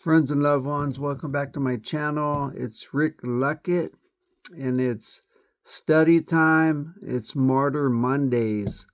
Friends and loved ones, welcome back to my channel. It's Rick Luckett, and it's study time. It's Martyr Mondays,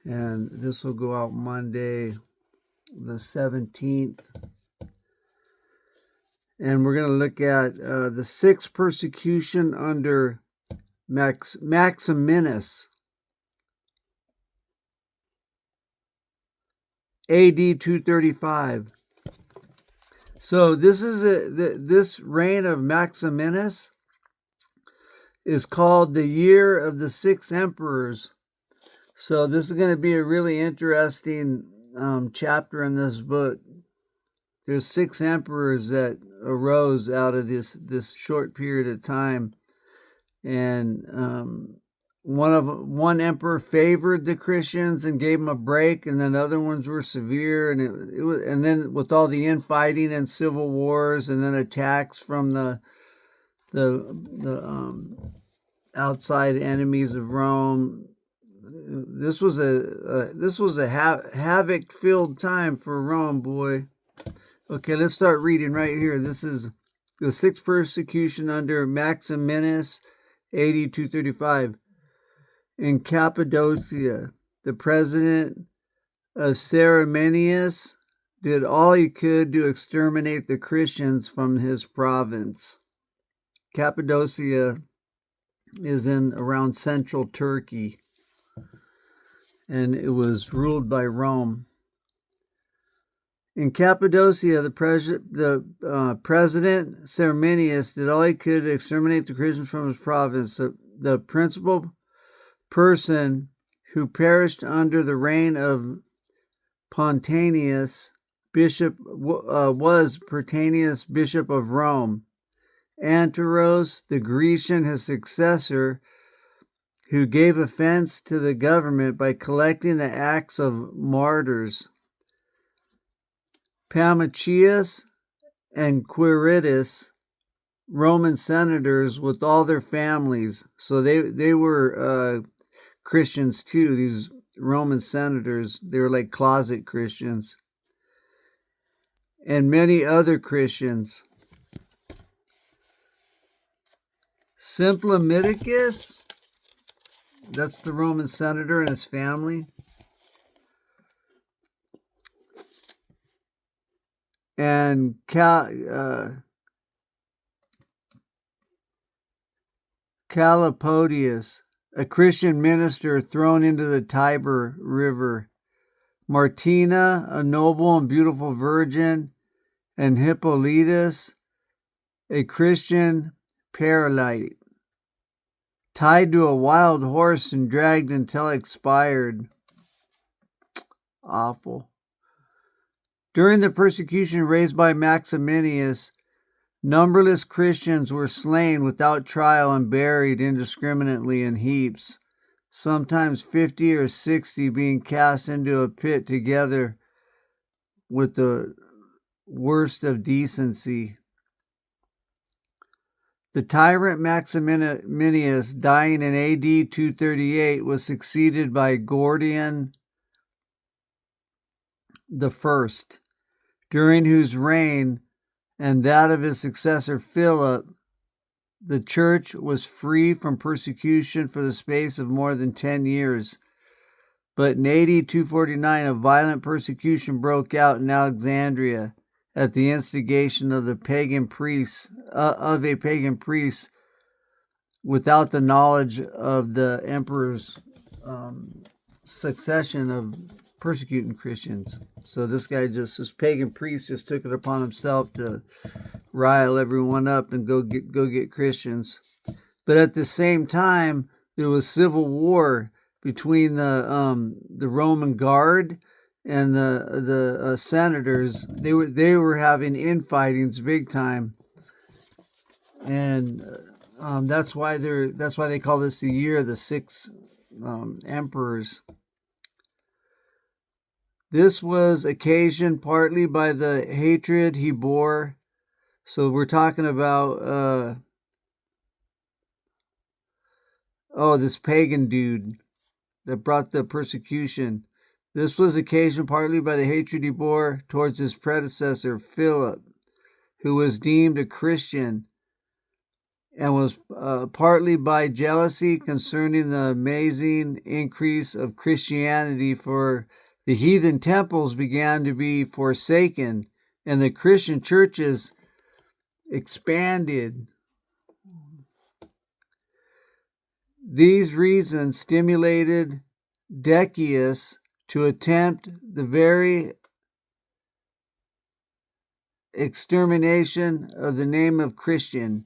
and this will go out Monday the 17th. And we're going to look at the sixth persecution under Maximinus, AD 235. So this reign of Maximinus is called the year of the six emperors. So this is going to be a really interesting chapter in this book. There's six emperors that arose out of this short period of time, and one emperor favored the Christians and gave them a break, and then other ones were severe, and it was, and then with all the infighting and civil wars, and then attacks from the outside enemies of Rome. This was a havoc-filled time for Rome, boy. Okay, let's start reading right here. This is the sixth persecution under Maximinus, AD 235. In Cappadocia, the president of Cerimenius did all he could to exterminate the Christians from his province. Cappadocia is in around central Turkey, and it was ruled by Rome. In Cappadocia, the president Cerimenius did all he could to exterminate the Christians from his province. The principal person who perished under the reign of Pontanus, was Pontanus, bishop of Rome. Emporers, the Grecian, his successor, who gave offense to the government by collecting the acts of martyrs. Pammachius and Quiritus, Roman senators with all their families. So they were Christians too, these Roman senators. They were like closet Christians. And many other Christians. Simplicius, that's the Roman senator and his family. And Calipodius, a Christian minister thrown into the Tiber River. Martina, a noble and beautiful virgin. And Hippolytus, a Christian paralyte, tied to a wild horse and dragged until expired. Awful. During the persecution raised by Maximinus, numberless Christians were slain without trial and buried indiscriminately in heaps, sometimes 50 or 60 being cast into a pit together with the worst of decency. The tyrant Maximinus, dying in AD 238, was succeeded by Gordian I, during whose reign and that of his successor Philip, the church was free from persecution for the space of more than 10 years. But in AD 249, a violent persecution broke out in Alexandria at the instigation of a pagan priest, without the knowledge of the emperor's succession of persecuting Christians. So this pagan priest just took it upon himself to rile everyone up and go get Christians. But at the same time, there was civil war between the Roman guard and the senators. They were having infightings big time, and that's why they call this the year of the six emperors. This was occasioned partly by the hatred he bore. So we're talking about this pagan dude that brought the persecution. This was occasioned partly by the hatred he bore towards his predecessor, Philip, who was deemed a Christian, and was partly by jealousy concerning the amazing increase of Christianity, for the heathen temples began to be forsaken and the Christian churches expanded. These reasons stimulated Decius to attempt the very extermination of the name of Christian.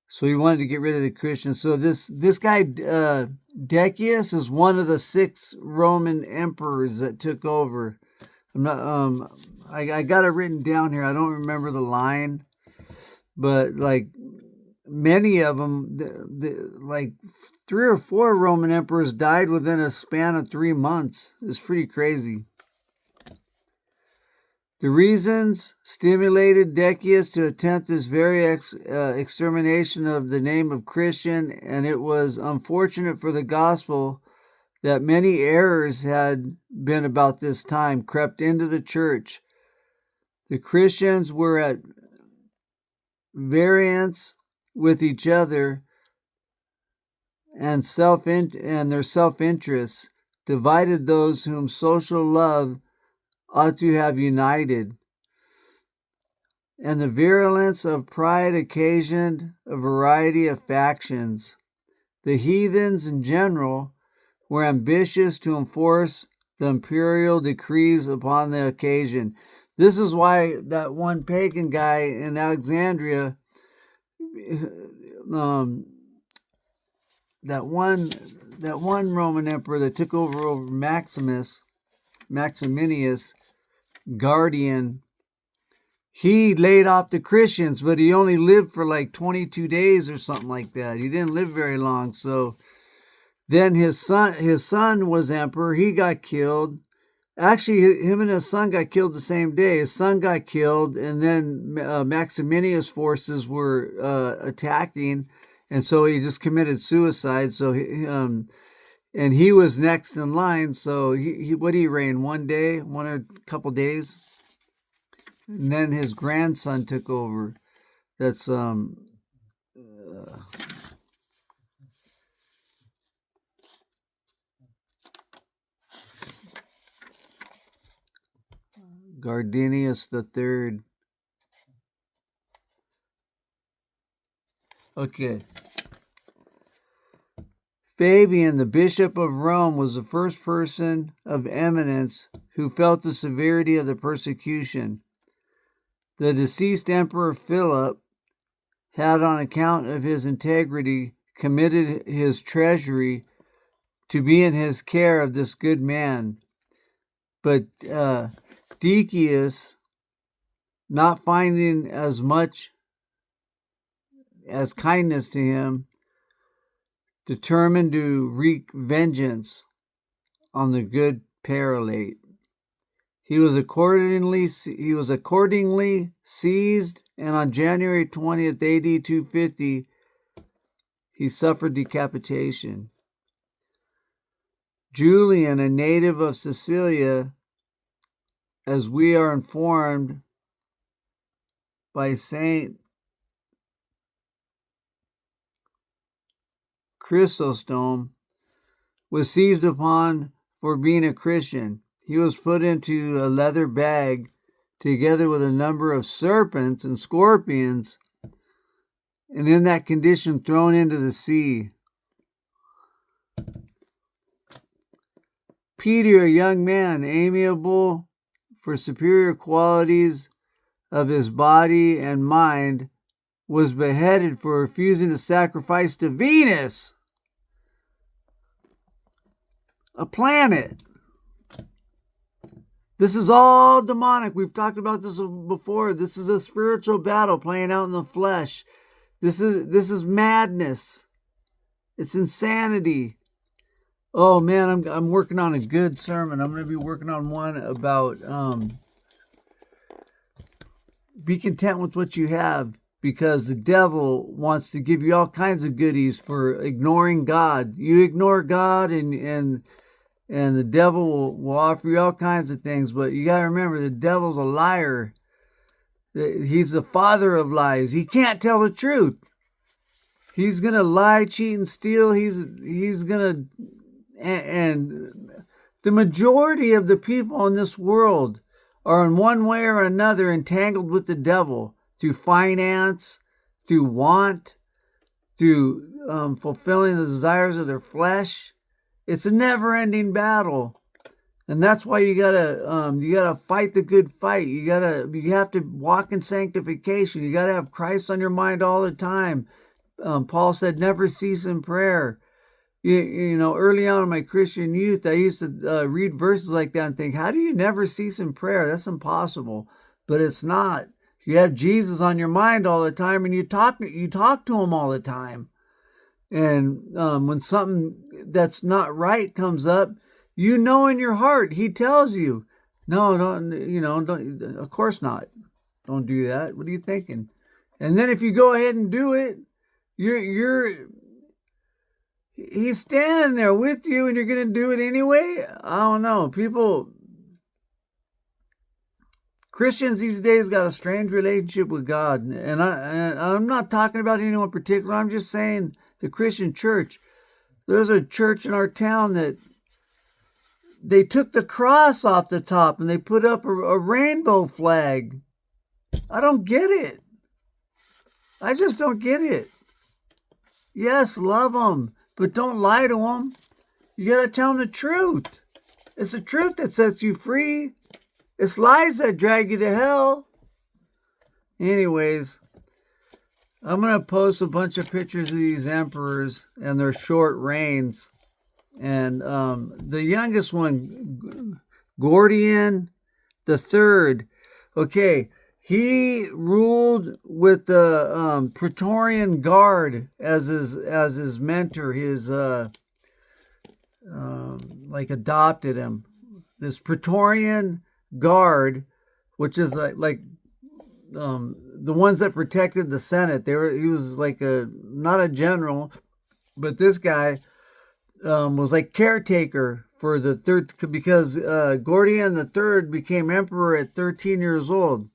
So he wanted to get rid of the Christians. So this guy, Decius, is one of the 6 Roman emperors that took over. I'm not, I got it written down here. I don't remember the line, but like many of them, like 3 or 4 Roman emperors died within a span of 3 months. It's pretty crazy. The reasons stimulated Decius to attempt this very extermination of the name of Christian, and it was unfortunate for the gospel that many errors had been about this time crept into the church. The Christians were at variance with each other, and their self-interests divided those whom social love ought to have united, and the virulence of pride occasioned a variety of factions. The heathens in general were ambitious to enforce the imperial decrees upon the occasion. This is why that one pagan guy in Alexandria, that one Roman emperor that took over Maximinius, Guardian, he laid off the Christians, but he only lived for like 22 days or something like that. He didn't live very long. So then his son was emperor. He got killed. Actually, him and his son got killed the same day. His son got killed, and then Maximinius' forces were attacking, and so he just committed suicide. So and he was next in line. So he what did he reign? 1 day, 1 or a couple days, and then his grandson took over. That's Gardinius III. Okay. Fabian, the Bishop of Rome, was the first person of eminence who felt the severity of the persecution. The deceased Emperor Philip had, on account of his integrity, committed his treasury to be in his care of this good man. But Decius, not finding as much as kindness to him, determined to wreak vengeance on the good prelate. He was accordingly seized, and on January 20th, AD 250, he suffered decapitation. Julian, a native of Sicilia, as we are informed by Saint Chrysostom, was seized upon for being a Christian. He was put into a leather bag together with a number of serpents and scorpions, and in that condition thrown into the sea. Peter, a young man, amiable for superior qualities of his body and mind, was beheaded for refusing to sacrifice to Venus, a planet. This is all demonic. We've talked about this before. This is a spiritual battle playing out in the flesh. This is madness. It's insanity. Oh man, I'm working on a good sermon. I'm going to be working on one about be content with what you have, because the devil wants to give you all kinds of goodies for ignoring God. You ignore God, and the devil will offer you all kinds of things. But you got to remember, the devil's a liar. He's the father of lies. He can't tell the truth. He's going to lie, cheat, and steal. He's going to, and the majority of the people in this world are in one way or another entangled with the devil through finance, through want, through fulfilling the desires of their flesh. It's a never-ending battle. And that's why you gotta fight the good fight. You have to walk in sanctification. You gotta have Christ on your mind all the time. Paul said, never cease in prayer. You know, early on in my Christian youth, I used to read verses like that and think, how do you never cease in prayer? That's impossible. But it's not. You have Jesus on your mind all the time, and you talk to him all the time. And when something that's not right comes up, you know in your heart, he tells you, no, don't, of course not. Don't do that. What are you thinking? And then if you go ahead and do it, he's standing there with you and you're going to do it anyway? I don't know. Christians these days got a strange relationship with God. And I'm not talking about anyone in particular. I'm just saying the Christian church. There's a church in our town that they took the cross off the top and they put up a rainbow flag. I don't get it. I just don't get it. Yes, love them, but don't lie to them. You got to tell them the truth. It's the truth that sets you free. It's lies that drag you to hell. Anyways, I'm going to post a bunch of pictures of these emperors and their short reigns. And the youngest one, Gordian III. Okay, he ruled with the Praetorian Guard as his mentor. His adopted him. This Praetorian Guard, which is like the ones that protected the Senate. He was like not a general, but this guy was like caretaker for the third, because Gordian III became emperor at 13 years old.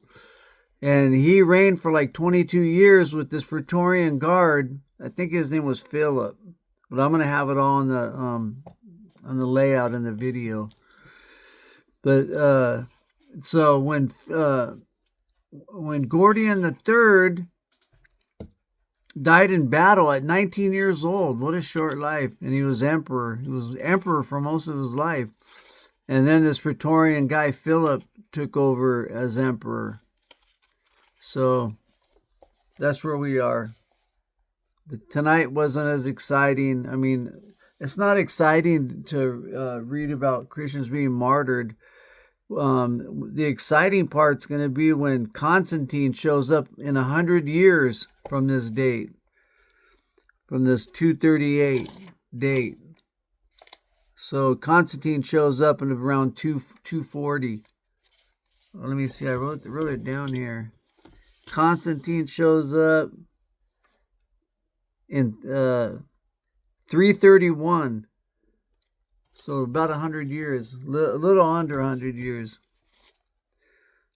And he reigned for like 22 years with this Praetorian Guard. I think his name was Philip. But I'm going to have it all on the layout in the video. But so when Gordian III died in battle at 19 years old. What a short life. And he was emperor. He was emperor for most of his life. And then this Praetorian guy, Philip, took over as emperor. So that's where we are. Tonight wasn't as exciting. I mean, it's not exciting to read about Christians being martyred. The exciting part's going to be when Constantine shows up in 100 years from this date, from this 238 date. So Constantine shows up in around 240. Well, let me see. I wrote it down here. Constantine shows up in 331. So about 100 years, a little under 100 years.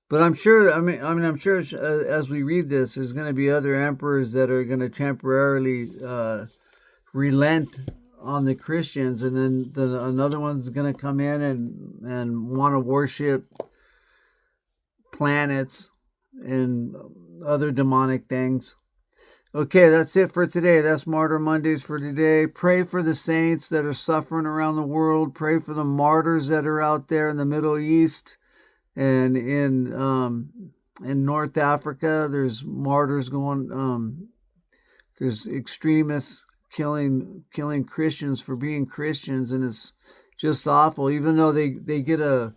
But I'm sure, I'm sure as we read this, there's going to be other emperors that are going to temporarily relent on the Christians, and then another one's going to come in and want to worship planets and other demonic things. Okay, that's it for today. That's Martyr Mondays for today. Pray for the saints that are suffering around the world. Pray for the martyrs that are out there in the Middle East and in North Africa. There's martyrs going. There's extremists killing Christians for being Christians, and it's just awful. Even though they get a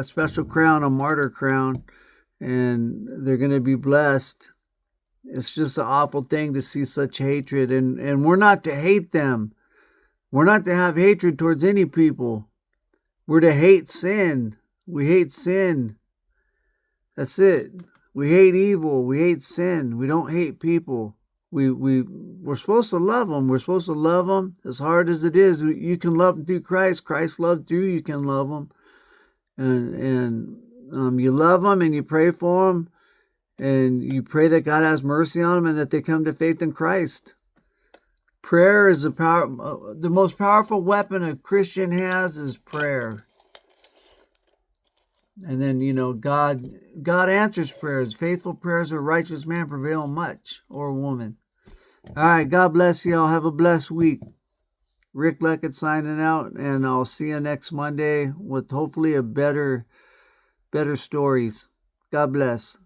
special crown, a martyr crown, and they're going to be blessed. It's just an awful thing to see such hatred, and we're not to hate them. We're not to have hatred towards any people. We're to hate sin. We hate sin. That's it. We hate evil. We hate sin. We don't hate people. We're supposed to love them. We're supposed to love them as hard as it is. You can love them through Christ. Christ loved through you. Can love them. And You love them and you pray for them, and you pray that God has mercy on them and that they come to faith in Christ. Prayer is the most powerful weapon a Christian has is prayer. And then, God answers prayers. Faithful prayers of a righteous man prevail much, or woman. All right, God bless you all. Have a blessed week. Rick Leckett signing out, and I'll see you next Monday with hopefully better stories. God bless.